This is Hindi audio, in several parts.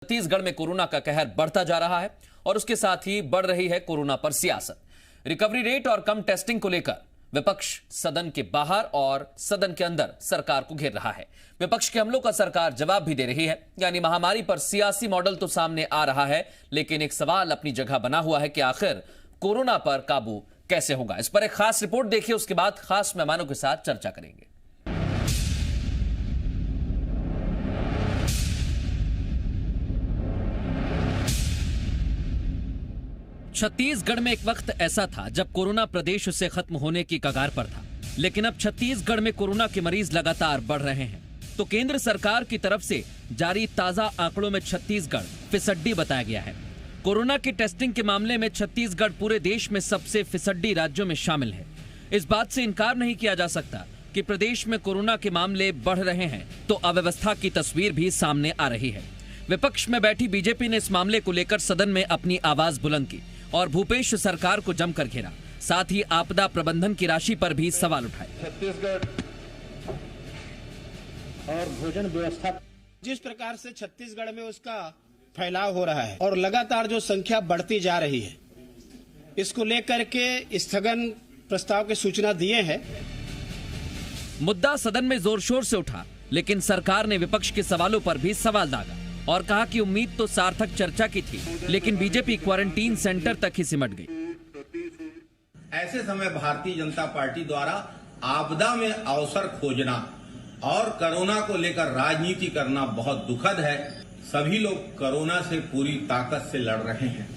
छत्तीसगढ़ में कोरोना का कहर बढ़ता जा रहा है और उसके साथ ही बढ़ रही है कोरोना पर सियासत। रिकवरी रेट और कम टेस्टिंग को लेकर विपक्ष सदन के बाहर और सदन के अंदर सरकार को घेर रहा है। विपक्ष के हमलों का सरकार जवाब भी दे रही है, यानी महामारी पर सियासी मॉडल तो सामने आ रहा है, लेकिन एक सवाल अपनी जगह बना हुआ है कि आखिर कोरोना पर काबू कैसे होगा। इस पर एक खास रिपोर्ट देखिए, उसके बाद खास मेहमानों के साथ चर्चा करेंगे। छत्तीसगढ़ में एक वक्त ऐसा था जब कोरोना प्रदेश से खत्म होने की कगार पर था, लेकिन अब छत्तीसगढ़ में कोरोना के मरीज लगातार बढ़ रहे हैं। तो केंद्र सरकार की तरफ से जारी ताजा आंकड़ों में छत्तीसगढ़ फिसड्डी बताया गया है। कोरोना की टेस्टिंग के मामले में छत्तीसगढ़ पूरे देश में सबसे फिसड्डी राज्यों में शामिल है। इस बात से इनकार नहीं किया जा सकता कि प्रदेश में कोरोना के मामले बढ़ रहे हैं तो अव्यवस्था की तस्वीर भी सामने आ रही है। विपक्ष में बैठी बीजेपी ने इस मामले को लेकर सदन में अपनी आवाज बुलंद की और भूपेश सरकार को जमकर घेरा। साथ ही आपदा प्रबंधन की राशि पर भी सवाल उठाए। छत्तीसगढ़ और भोजन व्यवस्था जिस प्रकार से छत्तीसगढ़ में उसका फैलाव हो रहा है और लगातार जो संख्या बढ़ती जा रही है, इसको लेकर के स्थगन प्रस्ताव की सूचना दिए हैं। मुद्दा सदन में जोर शोर से उठा, लेकिन सरकार ने विपक्ष के सवालों पर भी सवाल दागा और कहा कि उम्मीद तो सार्थक चर्चा की थी, लेकिन बीजेपी क्वारंटीन सेंटर तक ही सिमट गई। ऐसे समय भारतीय जनता पार्टी द्वारा आपदा में अवसर खोजना और कोरोना को लेकर राजनीति करना बहुत दुखद है। सभी लोग कोरोना से पूरी ताकत से लड़ रहे हैं।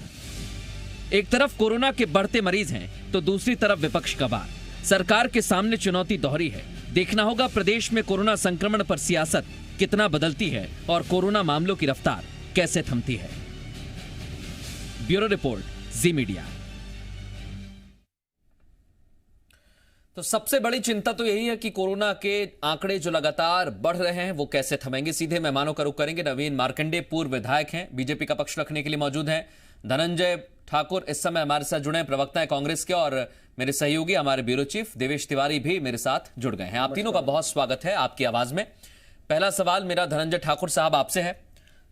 एक तरफ कोरोना के बढ़ते मरीज हैं, तो दूसरी तरफ विपक्ष का वार। सरकार के सामने चुनौती दोहरी है। देखना होगा प्रदेश में कोरोना संक्रमण पर सियासत कितना बदलती है और कोरोना मामलों की रफ्तार कैसे थमती है। ब्यूरो रिपोर्ट, जी मीडिया। तो सबसे बड़ी चिंता तो यही है कि कोरोना के आंकड़े जो लगातार बढ़ रहे हैं वो कैसे थमेंगे। सीधे मेहमानों का रुख करेंगे। नवीन मार्कंडे पूर्व विधायक हैं, बीजेपी का पक्ष रखने के लिए मौजूद हैं। धनंजय ठाकुर इस समय हमारे साथ जुड़े हैं, प्रवक्ता है कांग्रेस के, और मेरे सहयोगी हमारे ब्यूरो चीफ देवेश तिवारी भी मेरे साथ जुड़ गए हैं। आप तीनों का बहुत स्वागत है आपकी आवाज में। पहला सवाल मेरा धनंजय ठाकुर साहब आपसे है।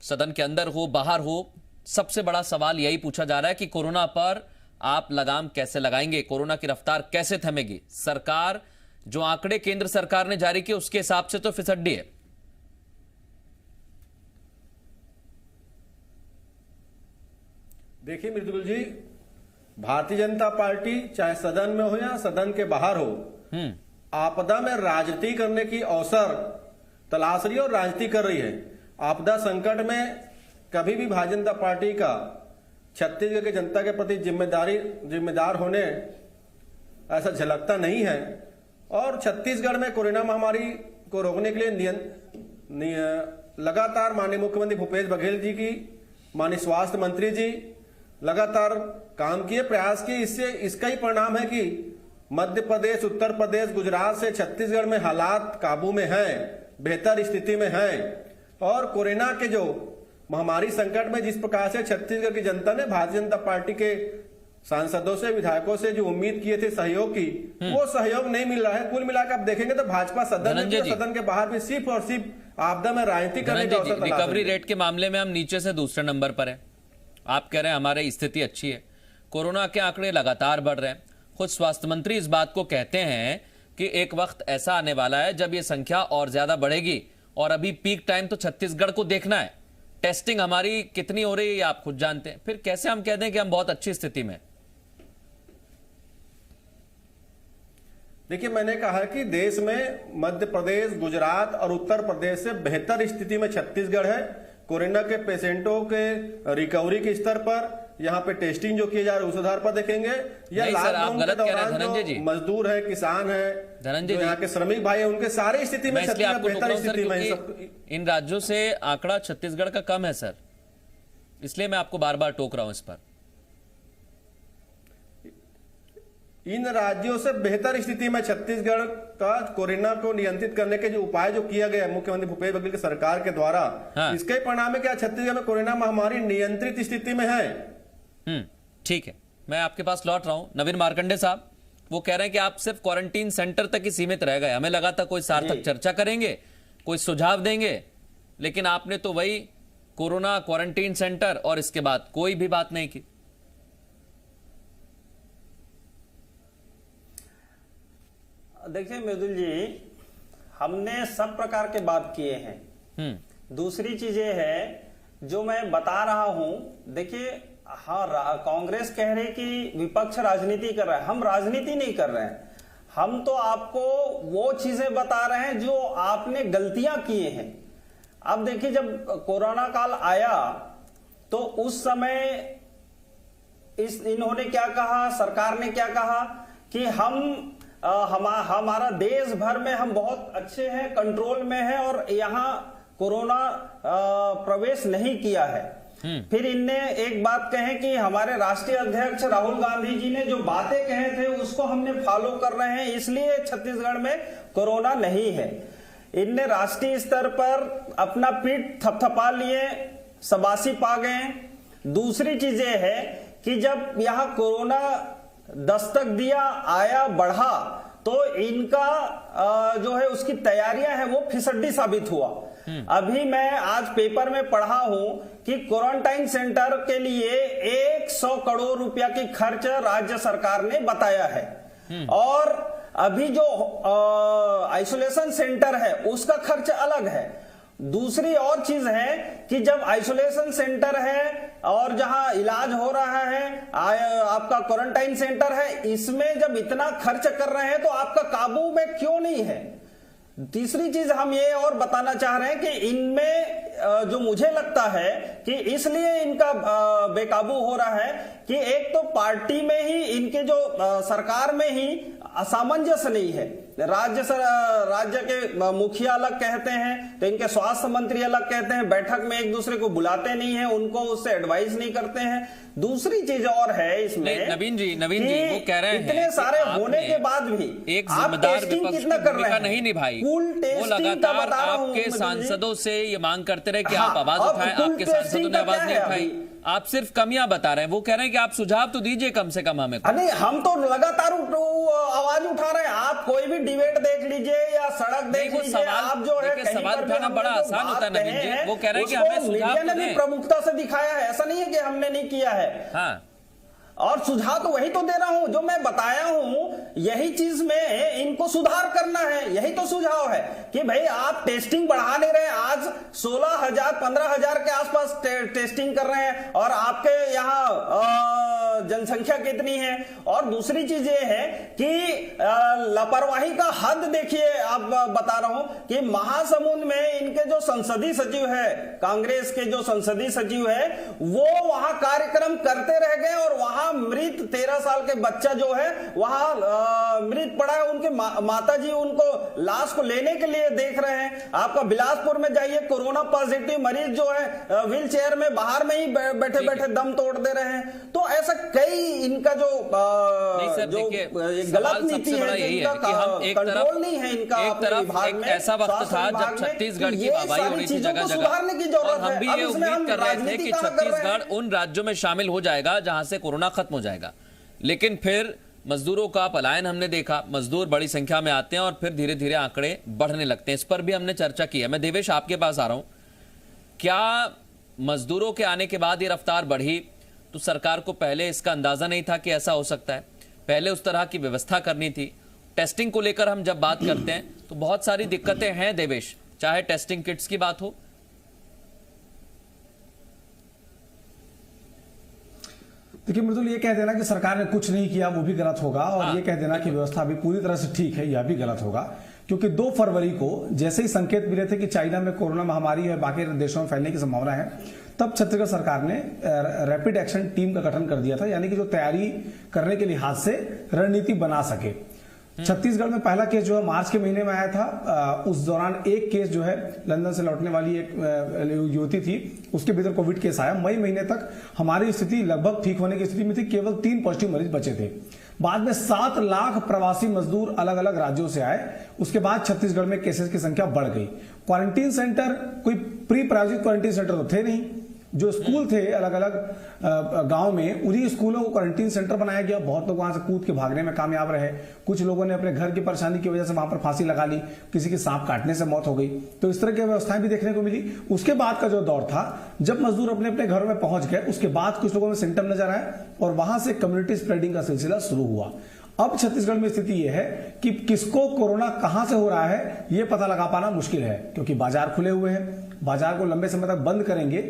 सदन के अंदर हो बाहर हो, सबसे बड़ा सवाल यही पूछा जा रहा है कि कोरोना पर आप लगाम कैसे लगाएंगे, कोरोना की रफ्तार कैसे थमेगी। सरकार जो आंकड़े केंद्र सरकार ने जारी किए उसके हिसाब से तो फिसड्डी है। देखिए मृदुल जी, भारतीय जनता पार्टी चाहे सदन में हो या सदन के बाहर हो, आपदा में राजनीति करने की अवसर तलाश रही है और राजनीति कर रही है। आपदा संकट में कभी भी भारतीय जनता पार्टी का छत्तीसगढ़ की जनता के प्रति जिम्मेदार होने ऐसा झलकता नहीं है। और छत्तीसगढ़ में कोरोना महामारी को रोकने के लिए लगातार माननीय मुख्यमंत्री भूपेश बघेल जी की, माननीय स्वास्थ्य मंत्री जी लगातार काम किए, प्रयास किए। इससे इसका ही परिणाम है कि मध्य प्रदेश, उत्तर प्रदेश, गुजरात से छत्तीसगढ़ में हालात काबू में हैं, बेहतर स्थिति में हैं। और कोरोना के जो महामारी संकट में जिस प्रकार से छत्तीसगढ़ की जनता ने भारतीय जनता पार्टी के सांसदों से, विधायकों से जो उम्मीद किए थे सहयोग की, वो सहयोग नहीं मिल रहा है। कुल मिलाकर आप देखेंगे तो भाजपा सदन के बाहर भी सिर्फ और सिर्फ आपदा में राजनीति करने का अवसर। रिकवरी रेट के मामले में हम नीचे से दूसरे नंबर पर है। आप कह रहे हैं हमारी स्थिति अच्छी है। कोरोना के आंकड़े लगातार बढ़ रहे हैं। खुद स्वास्थ्य मंत्री इस बात को कहते हैं कि एक वक्त ऐसा आने वाला है जब ये संख्या और ज्यादा बढ़ेगी, और अभी पीक टाइम तो छत्तीसगढ़ को देखना है। टेस्टिंग हमारी कितनी हो रही है आप खुद जानते हैं, फिर कैसे हम कहते हैं कि हम बहुत अच्छी स्थिति में। देखिए, मैंने कहा कि देश में मध्य प्रदेश, गुजरात और उत्तर प्रदेश से बेहतर स्थिति में छत्तीसगढ़ है। कोरोना के पेशेंटों के रिकवरी के स्तर पर, यहाँ पे टेस्टिंग जो किए जा रहे हैं उस आधार पर देखेंगे, या लॉकडाउन के दौरान जो मजदूर है, किसान है, जो यहाँ के श्रमिक भाई है, उनके सारे स्थिति में छत्तीसगढ़ बेहतर स्थिति में। इन राज्यों से आंकड़ा छत्तीसगढ़ का कम है सर, इसलिए मैं आपको बार बार टोक रहा हूं इस पर। इन राज्यों से बेहतर स्थिति में छत्तीसगढ़ का कोरोना को नियंत्रित करने के जो उपाय जो किया गया है मुख्यमंत्री भूपेश बघेल की सरकार के द्वारा, इसके परिणाम में क्या छत्तीसगढ़ में कोरोना महामारी नियंत्रित स्थिति में है। ठीक है, मैं आपके पास लौट रहा हूं। नवीन मार्कंडे साहब वो कह रहे हैं कि आप सिर्फ क्वारंटीन सेंटर तक ही सीमित रह गए। हमें लगा था कोई सार्थक चर्चा करेंगे, कोई सुझाव देंगे, लेकिन आपने तो वही कोरोना क्वारंटीन सेंटर, और इसके बाद कोई भी बात नहीं की। देखिए मृदुल जी, हमने सब प्रकार के बात किए हैं। दूसरी चीजें है जो मैं बता रहा हूं, देखिए हाँ, कांग्रेस कह रही कि विपक्ष राजनीति कर रहा है, हम राजनीति नहीं कर रहे हैं। हम तो आपको वो चीजें बता रहे हैं जो आपने गलतियां किए हैं। अब देखिए, जब कोरोना काल आया तो उस समय इन्होंने क्या कहा, सरकार ने क्या कहा कि हमारा देश भर में हम बहुत अच्छे हैं, कंट्रोल में है और यहाँ कोरोना प्रवेश नहीं किया है। फिर इनने एक बात कहे कि हमारे राष्ट्रीय अध्यक्ष राहुल गांधी जी ने जो बातें कहे थे उसको हमने फॉलो कर रहे हैं, इसलिए छत्तीसगढ़ में कोरोना नहीं है। इनने राष्ट्रीय स्तर पर अपना पीठ थपथपा लिए, शाबाशी पा गए। दूसरी चीजें है कि जब यहाँ कोरोना दस्तक दिया, आया, बढ़ा, तो इनका जो है उसकी तैयारियां है वो फिसड्डी साबित हुआ। अभी मैं आज पेपर में पढ़ा हूं कि क्वारंटाइन सेंटर के लिए 100 करोड़ रुपया की खर्च राज्य सरकार ने बताया है, और अभी जो आइसोलेशन सेंटर है उसका खर्च अलग है। दूसरी और चीज है कि जब आइसोलेशन सेंटर है और जहां इलाज हो रहा है, आपका क्वारंटाइन सेंटर है, इसमें जब इतना खर्च कर रहे हैं तो आपका काबू में क्यों नहीं है। तीसरी चीज हम ये और बताना चाह रहे हैं कि इनमें जो मुझे लगता है कि इसलिए इनका बेकाबू हो रहा है कि एक तो पार्टी में ही इनके जो सरकार में ही असामंजस्य नहीं है। राज्य के मुखिया अलग कहते हैं तो इनके स्वास्थ्य मंत्री अलग कहते हैं, बैठक में एक दूसरे को बुलाते नहीं है, उनको उससे एडवाइस नहीं करते हैं। दूसरी चीज और है इसमें, नवीन जी वो कह रहे हैं इतने सारे होने के बाद भी एक जिम्मेदार विपक्ष की भूमिका नहीं निभाई। वो लगातार आपके सांसदों से ये मांग करते रहे कि आप आवाज उठाएं, आपके सांसदों ने आवाज नहीं उठाई। आप सिर्फ कमियां बता रहे हैं, वो कह रहे हैं कि आप सुझाव तो दीजिए कम से कम हमें। नहीं, हम तो लगातार आवाज उठा रहे हैं। आप कोई भी डिबेट देख लीजिए या सड़क देख लीजिए, आप जो है सवाल उठाना बड़ा आसान होता है नवीन जी। वो कह रहे हैं कि हमें सुझाव ने भी प्रमुखता से दिखाया है, ऐसा नहीं है कि हमने नहीं किया है। हाँ, और सुझाव तो वही तो दे रहा हूं जो मैं बताया हूं, यही चीज में इनको सुधार करना है। यही तो सुझाव है कि भाई आप टेस्टिंग बढ़ा नहीं रहे। आज 16,000 15,000 के आसपास टेस्टिंग कर रहे हैं और आपके यहाँ जनसंख्या कितनी है। और दूसरी चीज ये है कि लापरवाही का हद देखिए। आप बता रहा हूं कि महासमुंद में इनके जो संसदीय सचिव है, कांग्रेस के जो संसदीय सचिव है, वो वहां कार्यक्रम करते रह गए और वहां मृत 13 साल के बच्चा जो है वहां मृत पड़ा है। उनके माताजी उनको लाश को लेने के लिए देख रहे हैं। आपका बिलासपुर में जाइए, कोरोना पॉजिटिव मरीज जो है व्हील चेयर में बाहर में ही बैठे बैठे दम तोड़ दे रहे हैं। तो ऐसा कई इनका जो गलत नीति है, कंट्रोल नहीं है इनका। एक तरफ एक ऐसा वक्त था जब छत्तीसगढ़ की वाहवाही हो रही थी जगह जगह, और हम भी ये उम्मीद कर रहे थे कि छत्तीसगढ़ उन राज्यों में शामिल हो जाएगा जहां से कोरोना खत्म हो जाएगा। लेकिन फिर मजदूरों का पलायन हमने देखा, मजदूर बड़ी संख्या में आते हैं और फिर धीरे धीरे आंकड़े बढ़ने लगते हैं। इस पर भी हमने चर्चा की है। मैं देवेश आपके पास आ रहा हूं, क्या मजदूरों के आने के बाद ये रफ्तार बढ़ी तो सरकार को पहले इसका अंदाजा नहीं था कि ऐसा हो सकता है? पहले उस तरह की व्यवस्था करनी थी। टेस्टिंग को लेकर हम जब बात करते हैं तो बहुत सारी दिक्कतें हैं देवेश, चाहे टेस्टिंग किट्स की बात हो। देखिए मृदुल, ये कह देना कि सरकार ने कुछ नहीं किया वो भी गलत होगा, और ये कह देना कि व्यवस्था अभी पूरी तरह से ठीक है यह भी गलत होगा। क्योंकि 2 फरवरी को जैसे ही संकेत मिले थे कि चाइना में कोरोना महामारी है, बाकी देशों में फैलने की संभावना है, तब छत्तीसगढ़ सरकार ने रैपिड एक्शन टीम का गठन कर दिया था, यानी कि जो तैयारी करने के लिहाज से रणनीति बना सके। छत्तीसगढ़ में पहला केस जो है मार्च के महीने में आया था। उस दौरान एक केस जो है लंदन से लौटने वाली एक युवती थी, उसके भीतर कोविड केस आया। मई महीने तक हमारी स्थिति लगभग ठीक होने की स्थिति में थी, केवल 3 पॉजिटिव मरीज बचे थे। बाद में 7 लाख प्रवासी मजदूर अलग अलग राज्यों से आए। उसके बाद छत्तीसगढ़ में केसेस की संख्या बढ़ गई। क्वारंटीन सेंटर कोई प्री प्रायोजित क्वारंटीन सेंटर तो थे नहीं, जो स्कूल थे अलग अलग गांव में, उन्हीं स्कूलों को क्वारंटीन सेंटर बनाया गया। बहुत लोग वहां से कूद के भागने में कामयाब रहे। कुछ लोगों ने अपने घर की परेशानी की वजह से वहां पर फांसी लगा ली, किसी की सांप काटने से मौत हो गई। तो इस तरह की व्यवस्थाएं भी देखने को मिली। उसके बाद का जो दौर था, जब मजदूर अपने अपने घरों में पहुंच गए, उसके बाद कुछ लोगों में सिम्टम नजर आए और वहां से कम्युनिटी स्प्रेडिंग का सिलसिला शुरू हुआ। अब छत्तीसगढ़ में स्थिति यह है कि किसको कोरोना कहां से हो रहा है यह पता लगा पाना मुश्किल है, क्योंकि बाजार खुले हुए हैं। बाजार को लंबे समय तक बंद करेंगे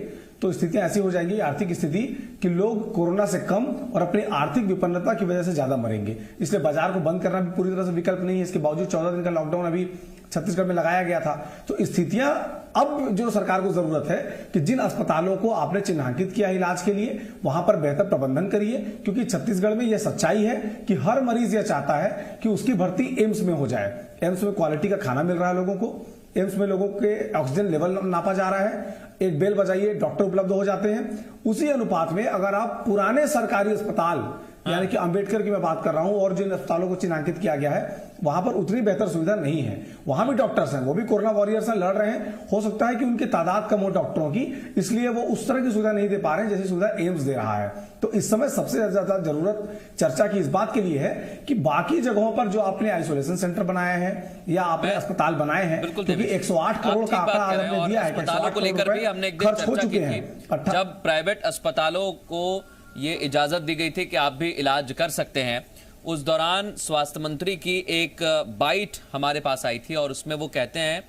तो स्थितियां ऐसी हो जाएंगी, आर्थिक स्थिति, कि लोग कोरोना से कम और अपनी आर्थिक विपन्नता की वजह से ज्यादा मरेंगे। इसलिए बाजार को बंद करना भी पूरी तरह से विकल्प नहीं है। इसके बावजूद 14 दिन का लॉकडाउन अभी छत्तीसगढ़ में लगाया गया था। तो स्थितियां, अब जो सरकार को जरूरत है कि जिन अस्पतालों को आपने चिन्हांकित किया इलाज के लिए, वहां पर बेहतर प्रबंधन करिए, क्योंकि छत्तीसगढ़ में यह सच्चाई है कि हर मरीज यह चाहता है कि उसकी भर्ती एम्स में हो जाए। एम्स में क्वालिटी का खाना मिल रहा है लोगों को, एम्स में लोगों के ऑक्सीजन लेवल नापा जा रहा है, एक बेल बजाइए डॉक्टर उपलब्ध हो जाते हैं। उसी अनुपात में अगर आप पुराने सरकारी अस्पताल, यानी कि अंबेडकर की मैं बात कर रहा हूं, और जिन अस्पतालों को चिन्हांकित किया गया है वहां पर उतनी बेहतर सुविधा नहीं है। वहां भी डॉक्टर्स हैं, वो भी कोरोना वॉरियर्स हैं, लड़ रहे हैं। हो सकता है कि उनकी तादाद कम हो डॉक्टरों की, इसलिए वो उस तरह की सुविधा नहीं दे पा रहे हैं जैसी सुविधा एम्स दे रहा है। तो इस समय सबसे ज्यादा जरूरत चर्चा की इस बात के लिए है कि बाकी जगहों पर जो आपने आइसोलेशन सेंटर बनाए हैं या आपने अस्पताल बनाए हैं, क्योंकि 108 करोड़ का आंकड़ा आपने दिया है, अस्पतालों को लेकर भी हमने एक दिन खर्च हो चर्चा चुके की हैं। थी। जब प्राइवेट अस्पतालों को ये इजाजत दी गई थी कि आप भी इलाज कर सकते हैं, उस दौरान स्वास्थ्य मंत्री की एक बाइट हमारे पास आई थी और उसमें वो कहते हैं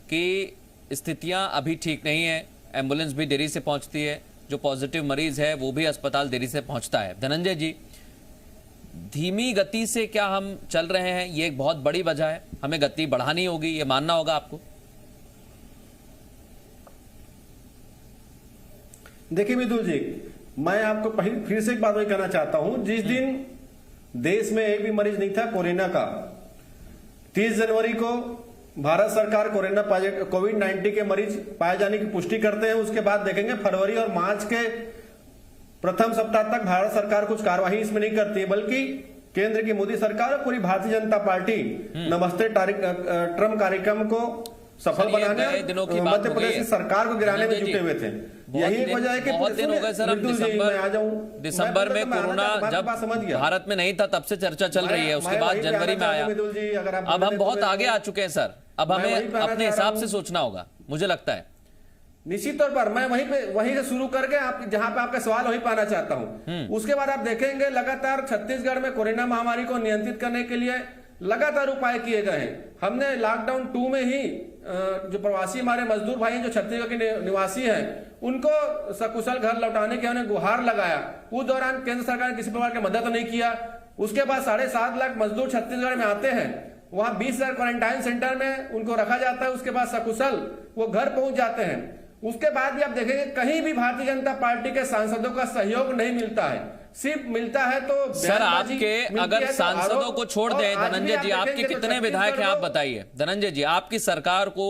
कि स्थितियां अभी ठीक नहीं है, एम्बुलेंस भी देरी से पहुंचती है, जो पॉजिटिव मरीज है वो भी अस्पताल देरी से पहुंचता है। धनंजय जी, धीमी गति से क्या हम चल रहे हैं, ये एक बहुत बड़ी वजह है, हमें गति बढ़ानी होगी, ये मानना होगा आपको? देखिए मितुल जी, मैं आपको फिर से एक बात वही कहना चाहता हूं। जिस दिन देश में एक भी मरीज नहीं था कोरोना का, 30 जनवरी को भारत सरकार कोविड-19 के मरीज पाए जाने की पुष्टि करते हैं। उसके बाद देखेंगे फरवरी और मार्च के प्रथम सप्ताह तक भारत सरकार कुछ कार्यवाही इसमें नहीं करती है, बल्कि केंद्र की मोदी सरकार और पूरी भारतीय जनता पार्टी नमस्ते ट्रम्प कार्यक्रम को सफल बनाने, मध्य प्रदेश की सरकार को गिराने में जुटे हुए थे। यही एक वजह है कि बहुत दिन हो गए सर, हम दिसंबर में कोरोना जब भारत में नहीं था तब से चर्चा चल रही है, उसके बाद जनवरी में आया। अब हम बहुत आगे आ चुके हैं सर, अब हमें अपने हिसाब से सोचना होगा, मुझे लगता है। निश्चित तौर पर मैं वहीं से शुरू करके आप जहां पे आपका सवाल वही पाना चाहता हूं। उसके बाद आप देखेंगे लगातार छत्तीसगढ़ में कोरोना महामारी को नियंत्रित करने के लिए लगातार उपाय किए गए हैं। हमने लॉकडाउन 2 में ही जो प्रवासी हमारे मजदूर भाई हैं जो छत्तीसगढ़ के निवासी हैं, उनको सकुशल घर लौटाने के उन्हें गुहार लगाया। उस दौरान केंद्र सरकार ने किसी प्रकार की मदद नहीं किया। उसके बाद 7.5 लाख मजदूर छत्तीसगढ़ में आते हैं, वहां 20,000 क्वारंटाइन सेंटर में उनको रखा जाता है। उसके बाद सकुशल वो घर पहुंच जाते हैं। उसके बाद भी आप देखेंगे कहीं भी भारतीय जनता पार्टी के सांसदों का सहयोग नहीं मिलता है, सिर्फ मिलता है तो सर आपके अगर सांसदों को छोड़ दें, धनंजय जी आपके कितने विधायक हैं आप बताइए। धनंजय जी, आपकी सरकार को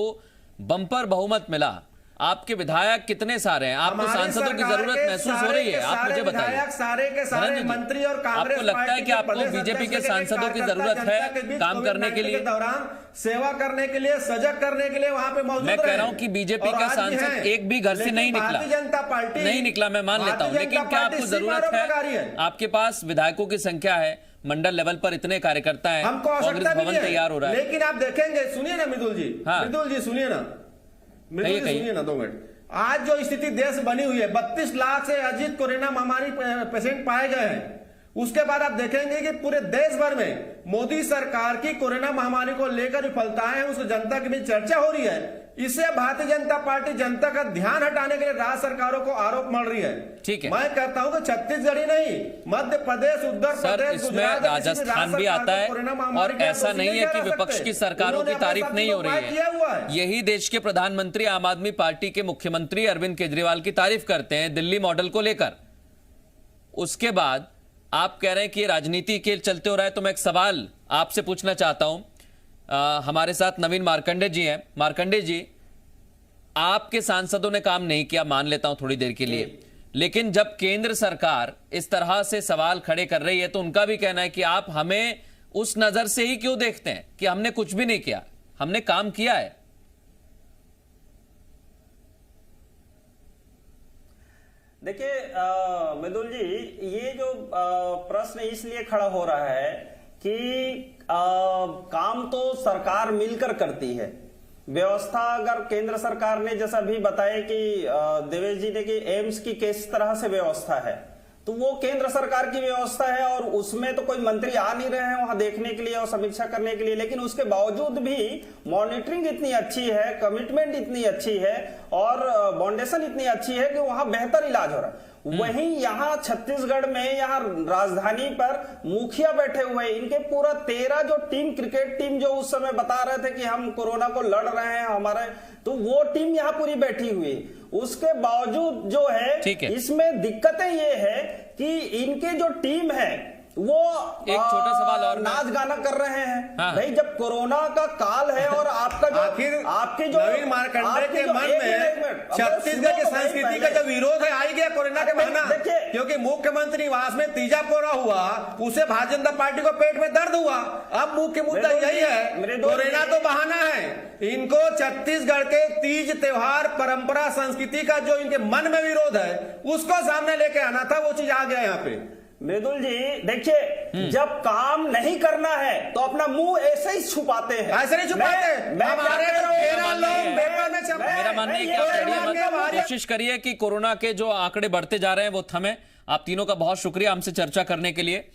बम्पर बहुमत मिला, आपके विधायक कितने सारे हैं? आपको सांसदों की जरूरत महसूस हो रही है? आप मुझे बताइए। सारे के सारे मंत्री और कांग्रेस, आपको लगता है कि आपको बीजेपी के सांसदों की जरूरत है काम करने के लिए, दौरान सेवा करने के लिए, सजग करने के लिए वहां पे मौजूद? मैं कह रहा हूं कि बीजेपी का सांसद एक भी घर से नहीं निकला, भारतीय जनता पार्टी नहीं निकला, मैं मान लेता हूं, लेकिन क्या आपको जरूरत है? आपके पास विधायकों की संख्या है, मंडल लेवल पर इतने कार्यकर्ता हैं, कांग्रेस भवन तैयार हो रहा है। लेकिन आप देखेंगे, सुनिए ना मितुल जी, मितुल जी सुनिए ना, सुनिए ना 2 मिनट। आज जो स्थिति देश बनी हुई है, 32 लाख से अधिक कोरोना महामारी पेशेंट पाए गए हैं। उसके बाद आप देखेंगे कि पूरे देश भर में मोदी सरकार की कोरोना महामारी को लेकर विफलताएं हैं, उसको जनता के बीच चर्चा हो रही है। इससे भारतीय जनता पार्टी जनता का ध्यान हटाने के लिए राज्य सरकारों को आरोप मढ़ रही है। ठीक है, मैं कहता हूं कि छत्तीसगढ़ ही नहीं, मध्य प्रदेश, उत्तर प्रदेश, गुजरात, राजस्थान भी आता है। और ऐसा नहीं है कि विपक्ष की सरकारों की तारीफ नहीं हो रही है। यही देश के प्रधानमंत्री आम आदमी पार्टी के मुख्यमंत्री अरविंद केजरीवाल की तारीफ करते हैं दिल्ली मॉडल को लेकर। उसके बाद आप कह रहे हैं कि राजनीति के चलते हो रहा है, तो मैं एक सवाल आपसे पूछना चाहता हूं। हमारे साथ नवीन मार्कंडे जी हैं। मार्कंडे जी, आपके सांसदों ने काम नहीं किया, मान लेता हूं थोड़ी देर के लिए, लेकिन जब केंद्र सरकार इस तरह से सवाल खड़े कर रही है तो उनका भी कहना है कि आप हमें उस नजर से ही क्यों देखते हैं कि हमने कुछ भी नहीं किया, हमने काम किया है। देखिए मृदुल जी, ये जो प्रश्न इसलिए खड़ा हो रहा है कि काम तो सरकार मिलकर करती है। व्यवस्था अगर केंद्र सरकार ने, जैसा भी बताया कि देवेश जी ने, कि एम्स की किस तरह से व्यवस्था है, तो वो केंद्र सरकार की व्यवस्था है और उसमें तो कोई मंत्री आ नहीं रहे हैं वहां देखने के लिए और समीक्षा करने के लिए। लेकिन उसके बावजूद भी मॉनिटरिंग इतनी अच्छी है, कमिटमेंट इतनी अच्छी है और बाउंडेशन इतनी अच्छी है कि वहां बेहतर इलाज हो रहा है। वहीं यहाँ छत्तीसगढ़ में, यहाँ राजधानी पर मुखिया बैठे हुए, इनके पूरा 13 जो टीम, क्रिकेट टीम जो उस समय बता रहे थे कि हम कोरोना को लड़ रहे हैं हमारे, तो वो टीम यहाँ पूरी बैठी हुई। उसके बावजूद जो है, इसमें दिक्कतें ये है कि इनके जो टीम है वो एक छोटा सवाल और नाच गाना कर रहे हैं। भाई जब कोरोना का काल है और आपका जो आपके जो नवीन मार्कंडे के मन में छत्तीसगढ़ की संस्कृति का जो विरोध है आ गया कोरोना के बहाना, क्योंकि मुख्यमंत्री निवास में तीजा पोरा हुआ, उसे भारतीय जनता पार्टी को पेट में दर्द हुआ। अब मुख्य मुद्दा यही है, कोरोना तो बहाना है। इनको छत्तीसगढ़ के तीज त्योहार, परंपरा, संस्कृति का जो इनके मन में विरोध है उसको सामने लेके आना था, वो चीज आ गया यहाँ पे। मृदुल जी देखिए, जब काम नहीं करना है तो अपना मुंह ऐसे ही छुपाते हैं। ऐसे नहीं छुपाते। मेरा मानना है कि आप लड़िए मत, कोशिश करिए कि कोरोना के जो आंकड़े बढ़ते जा रहे हैं वो थमे। आप तीनों का बहुत शुक्रिया हमसे चर्चा करने के लिए।